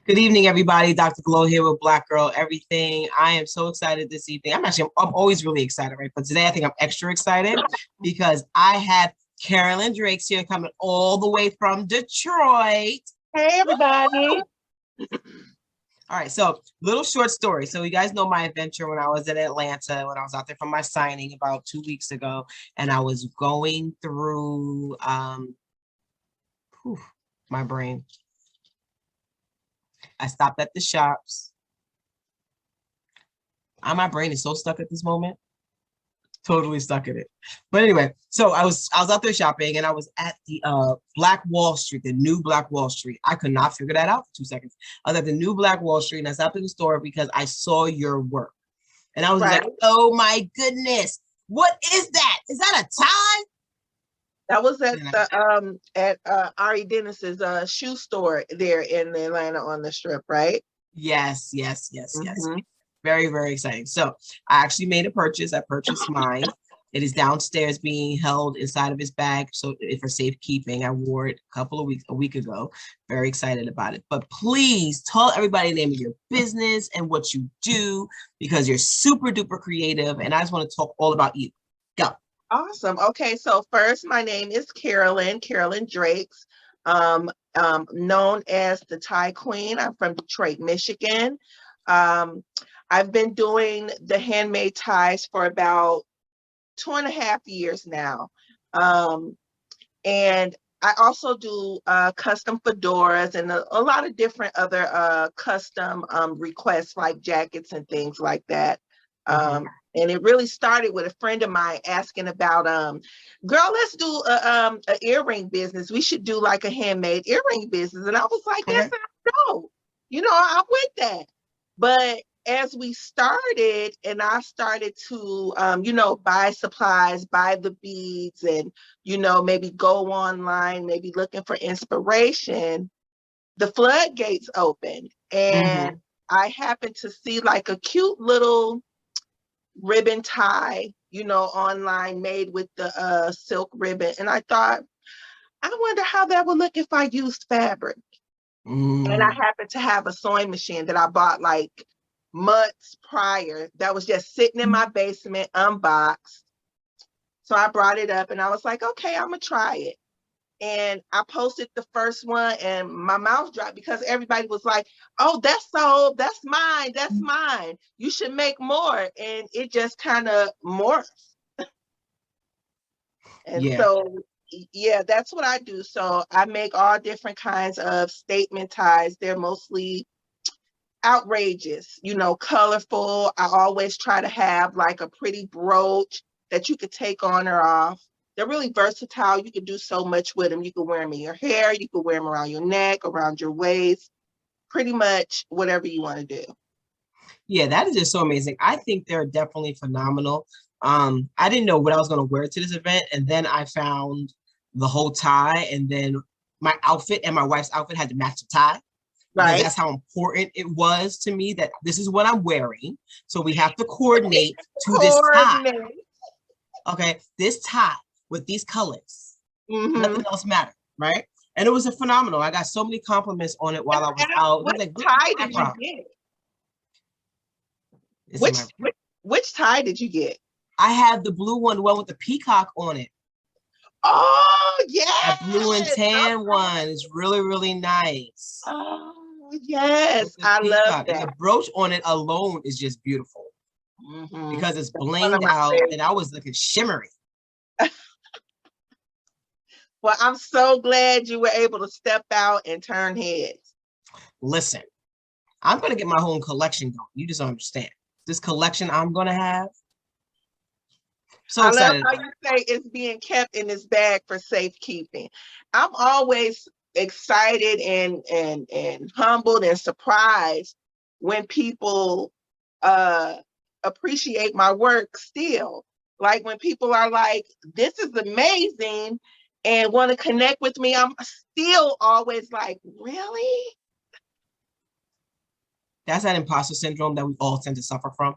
Good evening, everybody. Dr. Glow here with Black Girl Everything. I am so excited this evening. I'm always really excited, right? But today I think I'm extra excited because I have Carolyn Drake's here coming all the way from Detroit. Hey, everybody. All right, so little short story. So you guys know my adventure when I was in Atlanta, when I was out there for my signing about 2 weeks ago, and I was going through my brain. I stopped at the shops. My brain is so stuck at this moment. Totally stuck in it. But anyway, so I was out there shopping and I was at the Black Wall Street, the new Black Wall Street. I could not figure that out for 2 seconds. I was at the new Black Wall Street and I stopped at the store because I saw your work. And I was like, oh my goodness, what is that? Is that a tie? That was at Ari Dennis's shoe store there in Atlanta on the Strip, right? Yes. Very, very exciting. So I actually made a purchase. I purchased mine. It is downstairs being held inside of his bag. So for safekeeping, I wore it a week ago. Very excited about it. But please tell everybody the name of your business and what you do, because you're super duper creative. And I just want to talk all about you. Go. Awesome. Okay. So first, my name is Carolyn Drakes, known as the TieQueen. I'm from Detroit, Michigan. I've been doing the handmade ties for about 2.5 years now. And I also do custom fedoras and a lot of different other custom requests like jackets and things like that. And it really started with a friend of mine asking about, girl, let's do a earring business. We should do like a handmade earring business. And I was like, that sounds dope. You know, I'm with that. But as we started and I started to, buy supplies, buy the beads and, maybe go online, maybe looking for inspiration, the floodgates opened. And I happened to see like a cute little ribbon tie, online made with the silk ribbon. And I thought, I wonder how that would look if I used fabric. And I happened to have a sewing machine that I bought like months prior that was just sitting in my basement unboxed. So I brought it up and I was like, okay, I'm gonna try it. And I posted the first one and my mouth dropped because everybody was like, oh, that's mine. You should make more. And it just kind of morphed. And so, yeah, that's what I do. So I make all different kinds of statement ties. They're mostly outrageous, colorful. I always try to have like a pretty brooch that you could take on or off. They're really versatile. You can do so much with them. You can wear them in your hair. You can wear them around your neck, around your waist, pretty much whatever you want to do. Yeah, that is just so amazing. I think they're definitely phenomenal. I didn't know what I was going to wear to this event. And then I found the whole tie. And then my outfit and my wife's outfit had to match the tie. Because that's how important it was to me that this is what I'm wearing. So we have to coordinate this tie. Okay, this tie with these colors. Nothing else mattered, right? And it was a phenomenal. I got so many compliments on it while I was out. What tie did you get? Which tie did you get? I have the blue one, the one with the peacock on it. Oh, yeah. That blue and tan one is really, really nice. Oh, yes. I love that. And the brooch on it alone is just beautiful because it's blinged out and I was looking shimmery. Well, I'm so glad you were able to step out and turn heads. Listen, I'm going to get my whole collection going. You just don't understand. This collection I'm going to have. So excited. I love how you say it's being kept in this bag for safekeeping. I'm always excited and humbled and surprised when people appreciate my work still. Like when people are like, this is amazing and want to connect with me, I'm still always like, really? That's that imposter syndrome that we all tend to suffer from.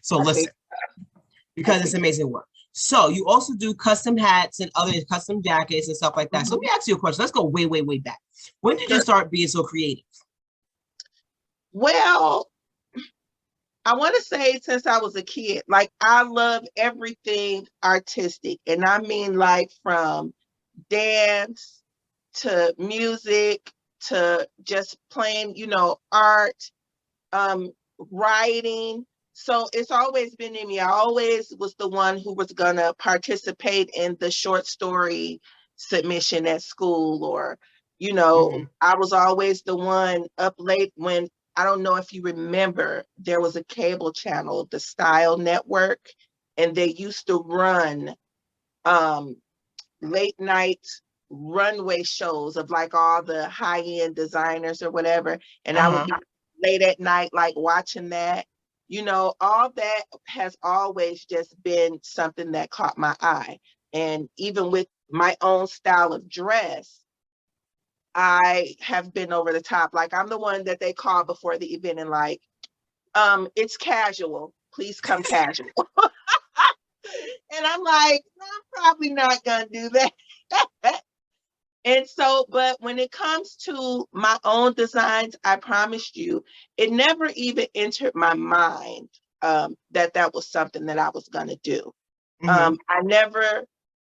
So listen, because it's amazing work. So you also do custom hats and other custom jackets and stuff like that. So let me ask you a question. Let's go way, way, way back. When did you start being so creative? Well, I want to say since I was a kid, like I love everything artistic. And I mean like from dance to music to just plain, art, um, writing. So it's always been in me. I always was the one who was gonna participate in the short story submission at school, or, I was always the one up late when, I don't know if you remember, there was a cable channel, the Style Network, and they used to run um late night runway shows of like all the high-end designers or whatever. And I would be late at night, like watching that. All that has always just been something that caught my eye. And even with my own style of dress, I have been over the top. Like I'm the one that they call before the event and like, it's casual. Please come casual. And I'm like, no, I'm probably not gonna do that. And so, but when it comes to my own designs, I promised you, it never even entered my mind that was something that I was going to do. I never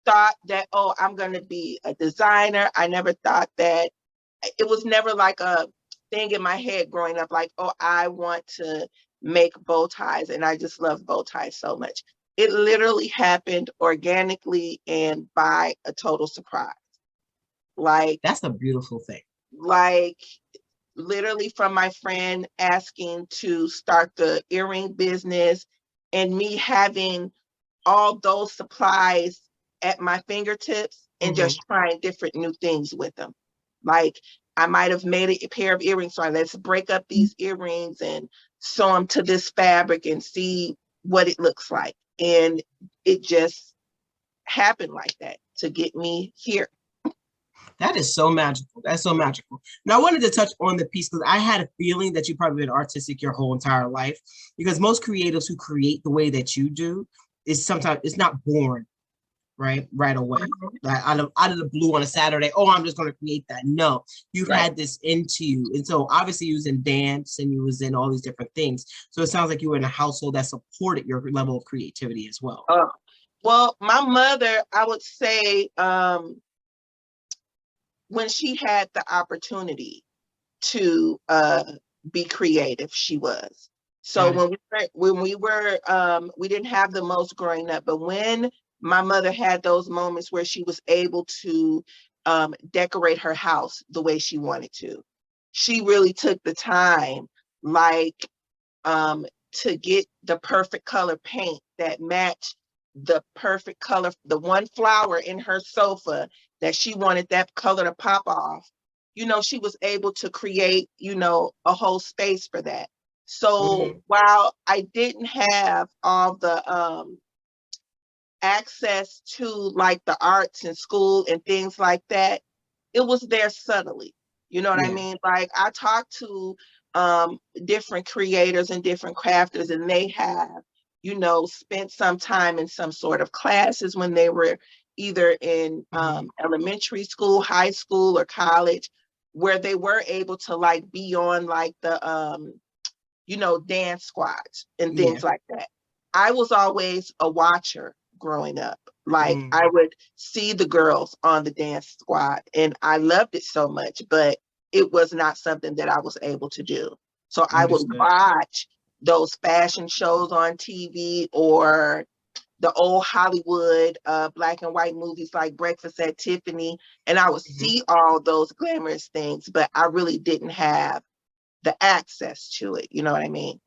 thought that, oh, I'm going to be a designer. I never thought that. It was never like a thing in my head growing up, like, oh, I want to make bow ties. And I just love bow ties so much. It literally happened organically and by a total surprise. Like, that's a beautiful thing. Like literally from my friend asking to start the earring business and me having all those supplies at my fingertips and just trying different new things with them. Like I might have made a pair of earrings, so let's break up these earrings and sew them to this fabric and see what it looks like. And it just happened like that to get me here. That is so magical. That's so magical. Now, I wanted to touch on the piece because I had a feeling that you've probably been artistic your whole entire life, because most creatives who create the way that you do is sometimes it's not born right away. Like out of the blue on a Saturday, oh, I'm just going to create that. No, you've had this into you. And so obviously you was in dance and you was in all these different things. So it sounds like you were in a household that supported your level of creativity as well. Well, my mother, I would say, when she had the opportunity to be creative, she was. So when we were we didn't have the most growing up, but when my mother had those moments where she was able to decorate her house the way she wanted to, she really took the time, like to get the perfect color paint that matched the perfect color, the one flower in her sofa that she wanted that color to pop off. She was able to create, a whole space for that. So while I didn't have all the access to like the arts in school and things like that, it was there subtly. You know what I mean? Like I talked to different creators and different crafters, and they have, spent some time in some sort of classes when they were either in elementary school, high school, or college, where they were able to like be on like the dance squads and things like that. I was always a watcher growing up. Like I would see the girls on the dance squad and I loved it so much, but it was not something that I was able to do. So I would watch those fashion shows on TV or the old Hollywood black and white movies like Breakfast at Tiffany, and I would see all those glamorous things, but I really didn't have the access to it. You know what I mean?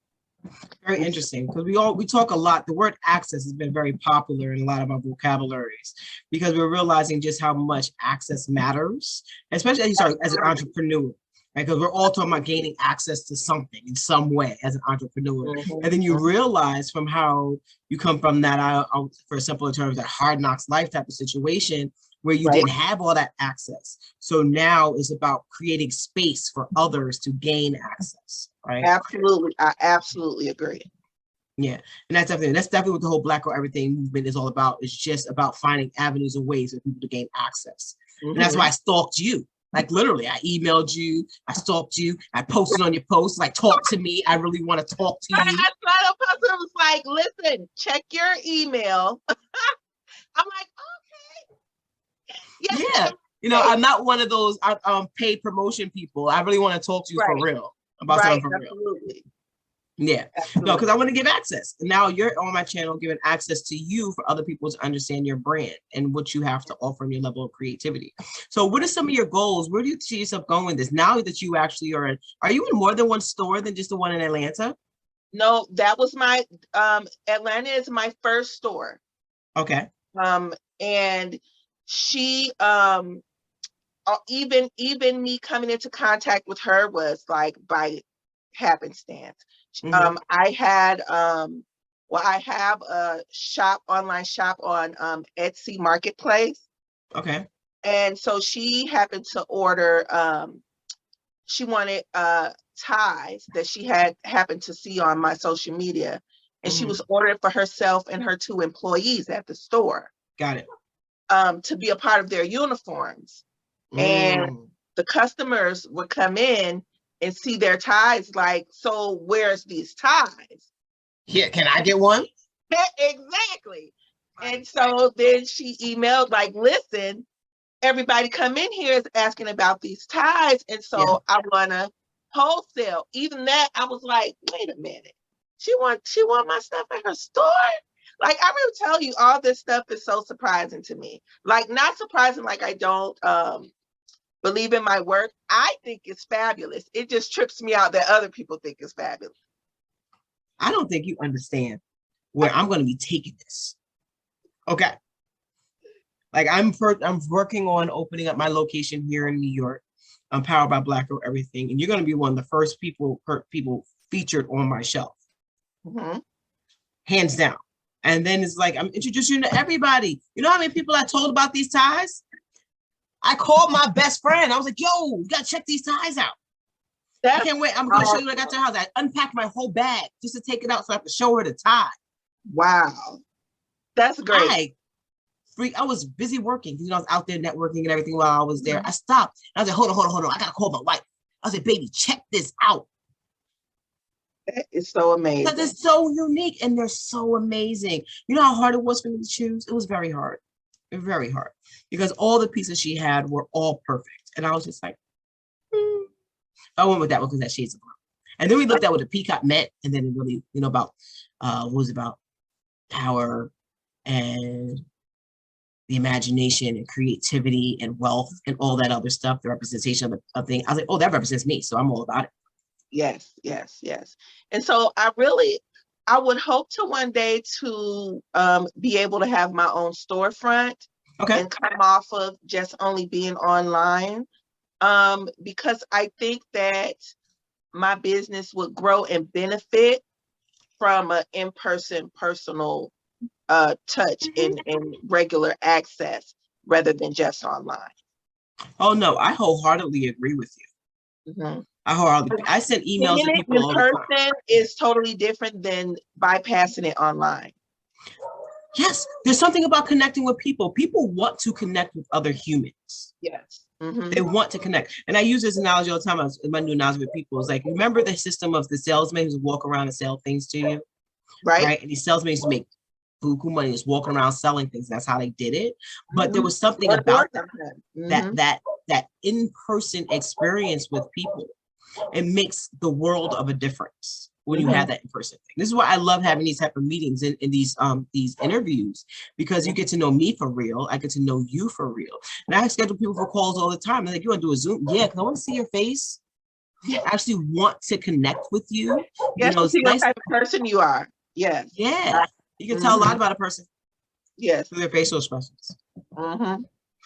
Very interesting, because we talk a lot. The word access has been very popular in a lot of our vocabularies because we're realizing just how much access matters, especially as an entrepreneur. Right? Because we're all talking about gaining access to something in some way as an entrepreneur. And then you realize from how you come from that, for simpler terms, that hard knocks life type of situation where you didn't have all that access. So now it's about creating space for others to gain access, right? Absolutely. I absolutely agree. Yeah, and that's definitely what the whole Black Girl Everything movement is all about. It's just about finding avenues and ways for people to gain access. And that's why I stalked you. Like literally, I emailed you, I stalked you, I posted on your posts, like talk to me. I really want to talk to you. I saw a post that was like, listen, check your email. I'm like, okay. Yes, Yeah. You know, I'm not one of those paid promotion people. I really want to talk to you for real about something for real. Absolutely. Yeah. Absolutely. No, because I want to give access. Now you're on my channel giving access to you for other people to understand your brand and what you have to offer and your level of creativity. So what are some of your goals? Where do you see yourself going with this? Now that you actually are you in more than one store than just the one in Atlanta? No, that was my Atlanta is my first store. Okay. And she even me coming into contact with her was like by happenstance. I had I have a online shop on Etsy Marketplace. Okay. And so she happened to order she wanted ties that she had happened to see on my social media, and she was ordering for herself and her 2 employees at the store. Got it. To be a part of their uniforms. And the customers would come in and see their ties like, so where's these ties? Here, can I get one? Exactly. And so then she emailed like, listen, everybody come in here is asking about these ties. And so I want to wholesale. Even that, I was like, wait a minute. She want my stuff at her store? Like, I will tell you, all this stuff is so surprising to me. Like, not surprising, like I don't believe in my work. I think it's fabulous. It just trips me out that other people think it's fabulous. I don't think you understand where I'm going to be taking this. Okay. Like I'm working on opening up my location here in New York. I'm Powered by Black Girl Everything. And you're going to be one of the first people featured on my shelf. Hands down. And then it's like, I'm introducing you to everybody. You know how many people I told about these ties? I called my best friend. I was like, yo, you got to check these ties out. I can't wait. I'm going to show you what I got to the house. I unpacked my whole bag just to take it out so I have to show her the tie. Wow. That's great. I was busy working. You know, I was out there networking and everything while I was there. I stopped. I was like, hold on. I got to call my wife. I was like, baby, check this out. That is so amazing. Because it's so unique and they're so amazing. You know how hard it was for me to choose? It was very hard. Very hard. Because all the pieces she had were all perfect. And I was just like, I went with that one because that shades of blue. And then we looked at what a peacock meant. And then it really, you know, about what was about power and the imagination and creativity and wealth and all that other stuff, the representation of things. I was like, oh, that represents me. So I'm all about it. Yes. And so I would hope to one day to be able to have my own storefront and come off of just only being online. Because I think that my business would grow and benefit from an in-person personal touch and regular access rather than just online. Oh no, I wholeheartedly agree with you. I sent emails to people all the time. In person is totally different than bypassing it online. Yes, there's something about connecting with people. People want to connect with other humans. Yes. They want to connect. And I use this analogy all the time. My new analogy with people is like, remember the system of the salesman who's walk around and sell things to you? Right? And these salesmen used to make buku money, just walking around selling things. That's how they did it. But there was something about that in-person experience with people. It makes the world of a difference when you have that in-person thing. This is why I love having these type of meetings in these interviews, because you get to know me for real. I get to know you for real. And I schedule people for calls all the time. They're like, you want to do a Zoom? Yeah, because I want to see your face. I actually want to connect with you. Yes, you know, see what type of person you are. Yes. Yeah. You can tell a lot about a person. Yes. Through their facial expressions.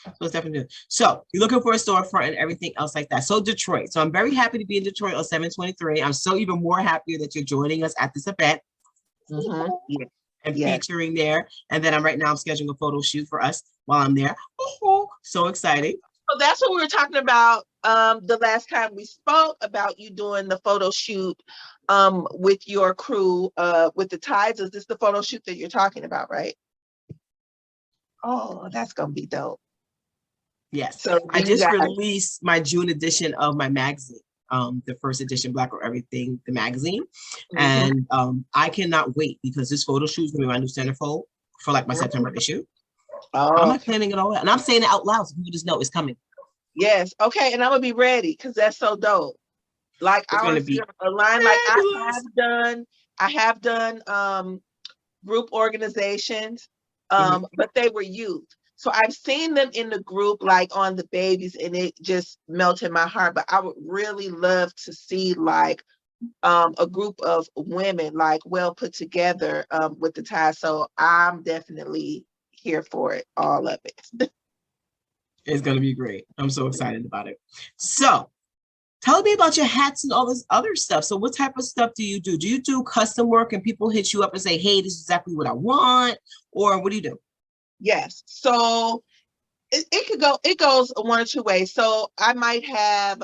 So it's definitely good. So you're looking for a storefront and everything else like that. So Detroit. So I'm very happy to be in Detroit on 7/23. I'm so even more happier that you're joining us at this event and featuring there. And then I'm scheduling a photo shoot for us while I'm there. So exciting. So that's what we were talking about the last time we spoke about, you doing the photo shoot with your crew with the tides. Is this the photo shoot that you're talking about, right? Oh, that's gonna be dope. Yes. So I do you just guys? released my June edition of my magazine, the first edition, Black or Everything, the magazine. Mhm. And I cannot wait because this photo shoot is going to be my new centerfold for like my September issue. I'm Oh, like planning it all out. And I'm saying it out loud so people just know it's coming. yes. Okay, and I'm gonna be ready because that's so dope. Like It's I going want to to see be a line. Like fabulous. I have done group organizations, Mhm. but they were youth. So I've seen them in the group, like on the babies, and it just melted my heart. But I would really love to see like a group of women, like well put together with the tie. So I'm definitely here for it, all of it. It's going to be great. I'm so excited about it. So tell me about your hats and all this other stuff. So what type of stuff do you do? Do you do custom work and people hit you up and say, hey, this is exactly what I want? Or what do you do? Yes. So it goes one or two ways. So I might have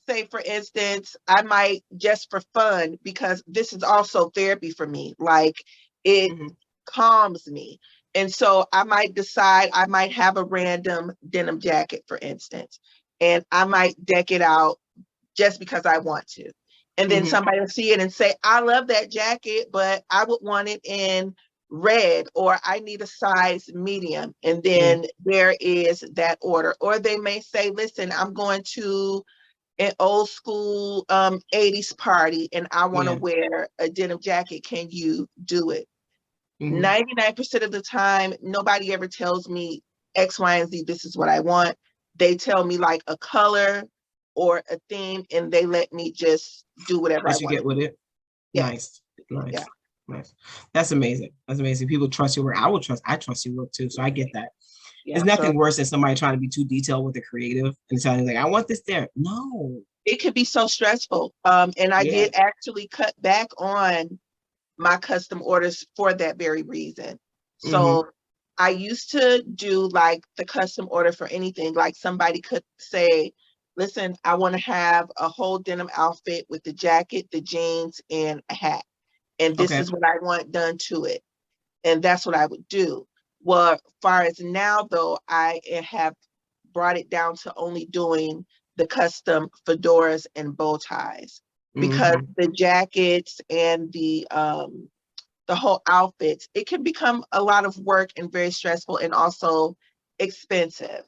say for instance, I might just for fun, because this is also therapy for me, like it Mhm. calms me. And so I might decide I might have a random denim jacket, for instance, and I might deck it out just because I want to. And then Mhm. somebody will see it and say, I love that jacket, but I would want it in red, or I need a size medium. And Yeah. then there is that order. Or they may say, listen, I'm going to an old school 80s party and I want to Yeah. wear a denim jacket. Can you do it? Mhm. 99% of the time, nobody ever tells me X, Y, and Z, this is what I want. They tell me like a color or a theme, and they let me just do whatever I As you want. get with it. Yes. Nice. Yeah. Nice. Nice. That's amazing. That's amazing. People trust your work. I trust your work too. So I get that. There's Yeah. So nothing worse than somebody trying to be too detailed with the creative and telling you like, I want this there. No. it could be so stressful. And I Yeah. did actually cut back on my custom orders for that very reason. Mm-hmm. So I used to do like the custom order for anything. Like somebody could say, listen, I want to have a whole denim outfit with the jacket, the jeans, and a hat. And this Okay. is what I want done to it. And that's what I would do. Well, as far as now though, I have brought it down to only doing the custom fedoras and bow ties, because Mm-hmm. the jackets and the whole outfits, it can become a lot of work and very stressful and also expensive.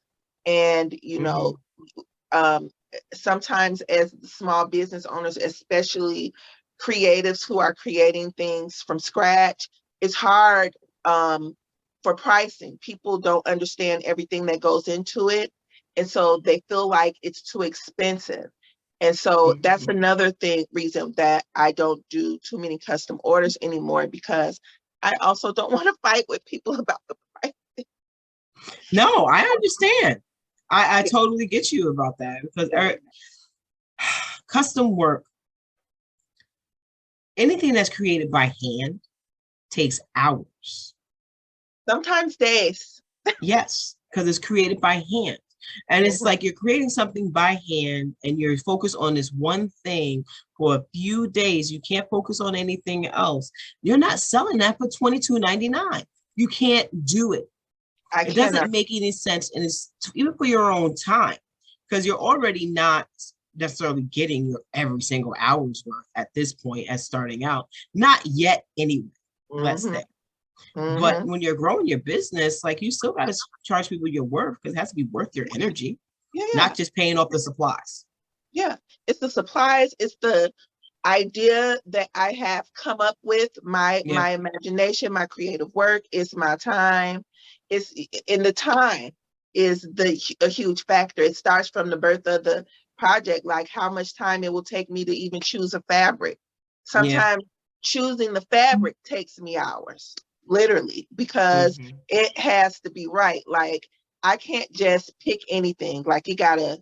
And Mm-hmm. um, sometimes as small business owners, especially creatives who are creating things from scratch, it's hard for pricing. People don't understand everything that goes into it. And so they feel like it's too expensive. And so that's Mm-hmm. another reason that I don't do too many custom orders anymore, because I also don't want to fight with people about the price. No, I understand. I totally get you about that because custom work, anything that's created by hand takes hours. Sometimes days. Yes, because it's created by hand. And it's Mhm. like you're creating something by hand and you're focused on this one thing for a few days. You can't focus on anything else. You're not selling that for $22.99. You can't do it. I It cannot. doesn't make any sense. And it's even for your own time, because you're already not necessarily getting your every single hour's worth at this point as starting out. Not yet anyway, let's Hmm. say. But Hmm. when you're growing your business, like you still got to charge people your worth because it has to be worth your energy, Yeah, yeah, not just paying off the supplies. yeah. It's the supplies. It's the idea that I have come up with, Yeah. my imagination, my creative work. It's my time. It's in the time is a huge factor. It starts from the birth of the project, like how much time it will take me to even choose a fabric. Yeah. Sometimes choosing the fabric takes me hours, literally, because Mm-hmm. it has to be right. Like I can't just pick anything. Like it gotta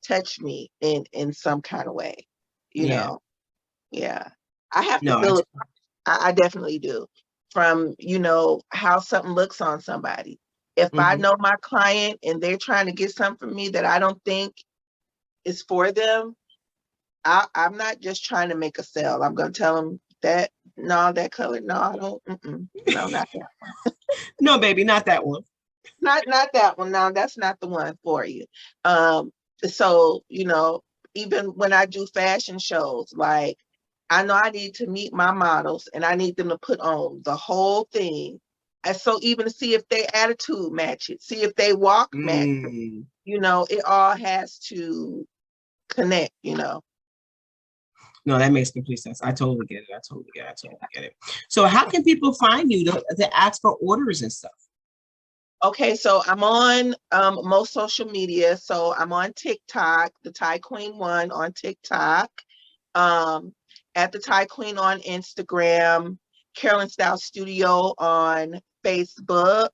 touch me in some kind of way, you Yeah. know. Yeah. I have to No, feel it. I definitely do. From, how something looks on somebody. If I mm-hmm. know my client and they're trying to get something from me that I don't think is for them, I'm not just trying to make a sale. I'm going to tell them that, no, that color, no, I don't, no, not that. No, baby, not that one. Not that one. No, that's not the one for you. So you know, even when I do fashion shows, like I know I need to meet my models and I need them to put on the whole thing. And so even to see if their attitude matches, see if they walk match, you know, it all has to connect, you know. No, that makes complete sense. I totally get it. I totally get it. So how can people find you to ask for orders and stuff? Okay, so I'm on most social media. So I'm on TikTok, the TieQueen one on TikTok, at the TieQueen on Instagram, Carolyn Style Studio on Facebook.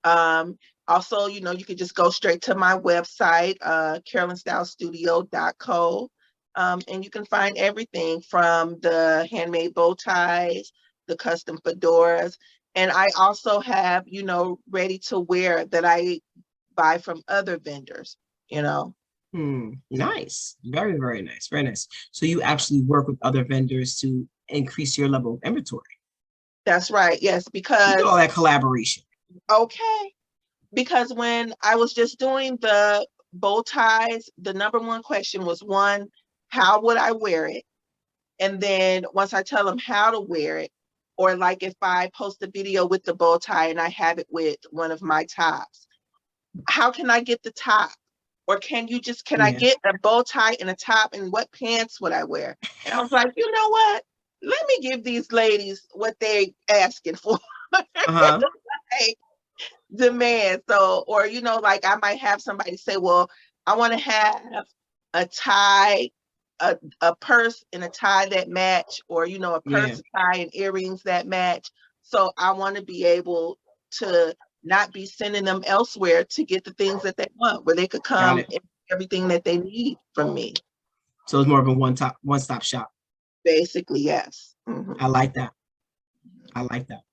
Also, you know, you could just go straight to my website, CarolynsStyleStudio.co. And you can find everything from the handmade bow ties, the custom fedoras. And I also have, you know, ready to wear that I buy from other vendors, you know. Nice. Very, very nice. Very nice. So you actually work with other vendors to increase your level of inventory. That's right. Yes, because look at all that collaboration. Okay. Because when I was just doing the bow ties, the number one question was one, how would I wear it? And then once I tell them how to wear it, or like if I post a video with the bow tie and I have it with one of my tops, how can I get the top? Or can I get a bow tie and a top, and what pants would I wear? And I was like, you know what? Let me give these ladies what they asking for. Like, demand. So, or, you know, like I might have somebody say, well, I want to have a tie, a purse and a tie that match, or, you know, a purse, a tie and earrings that match. So I want to be able to not be sending them elsewhere to get the things that they want, where they could come and everything that they need from me. So it's more of a one-stop shop. Basically, yes. I like that. I like that.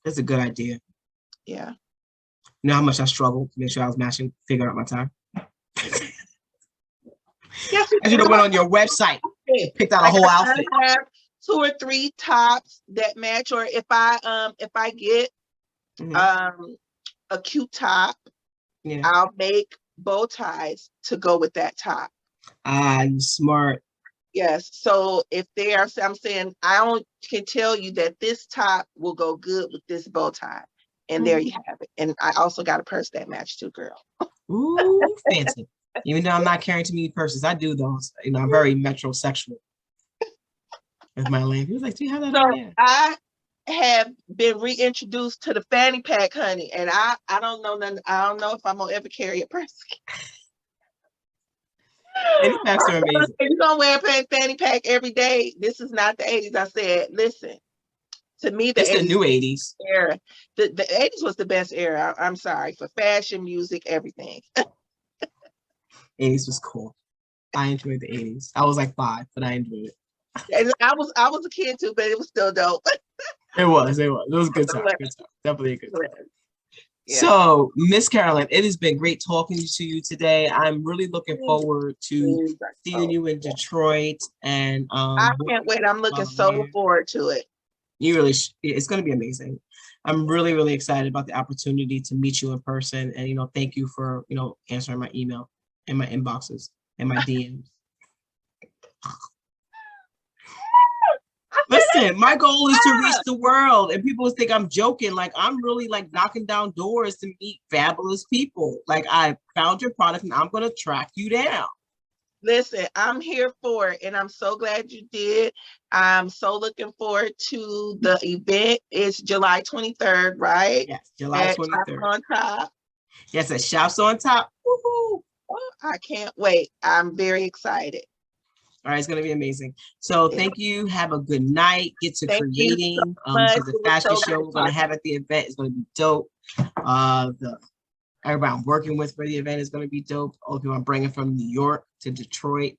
That's a good idea. Yeah. You know how much I struggled to make sure I was matching, figuring out my time? Yes, I should have went on your website, picked out a whole outfit. I have 2 or 3 tops that match, or if I get a cute top, I'll make bow ties to go with that top. Ah, you smart. Yes. So if they are, I'm saying I can tell you that this top will go good with this bow tie. And there you have it. And I also got a purse that matched too, girl. Ooh, fancy. Even though I'm not carrying too many purses, I do those. You know, I'm very metrosexual with my lane. He was like, do you have that? So I have been reintroduced to the fanny pack, honey. And I don't know nothing. I don't know if I'm gonna ever carry a purse. Fanny packs are amazing. You're gonna wear a fanny pack every day. This is not the 80s. I said, listen, to me, it's the new 80s era. The 80s was the best era. I'm sorry, for fashion, music, everything. 80s was cool. I enjoyed the 80s. I was like 5, but I enjoyed it. And I was a kid too, but it was still dope. It was a good time. Good time. Definitely a good time. Yeah. So, Miss Carolyn, it has been great talking to you today. I'm really looking forward to seeing you in Detroit, and I can't wait. I'm looking so forward to it. You really, it's going to be amazing. I'm really, really excited about the opportunity to meet you in person, and thank you for answering my email and my inboxes and my DMs. Listen, my goal is to reach the world, and people think I'm joking. Like, I'm really like knocking down doors to meet fabulous people. Like, I found your product and I'm going to track you down. Listen, I'm here for it, and I'm so glad you did. I'm so looking forward to the event. It's July 23rd, right? Yes, July 23rd. Shops on Top. Yes, at Shops on Top. Woohoo! Oh, I can't wait. I'm very excited. All right, it's going to be amazing. So thank you. Have a good night. Get to creating. So the fashion show we're going to have at the event is going to be dope. Everybody I'm working with for the event is going to be dope. All the people I'm bringing from New York to Detroit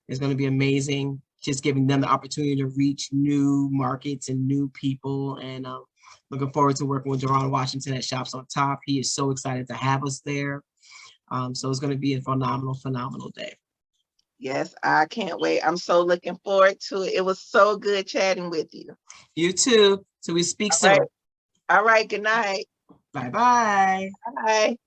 is going to be amazing. Just giving them the opportunity to reach new markets and new people. And looking forward to working with Jerron Washington at Shops on Top. He is so excited to have us there. So it's going to be a phenomenal, phenomenal day. Yes, I can't wait. I'm so looking forward to it. It was so good chatting with you. You too. So we speak soon. All right. Good night. Bye-bye. Bye.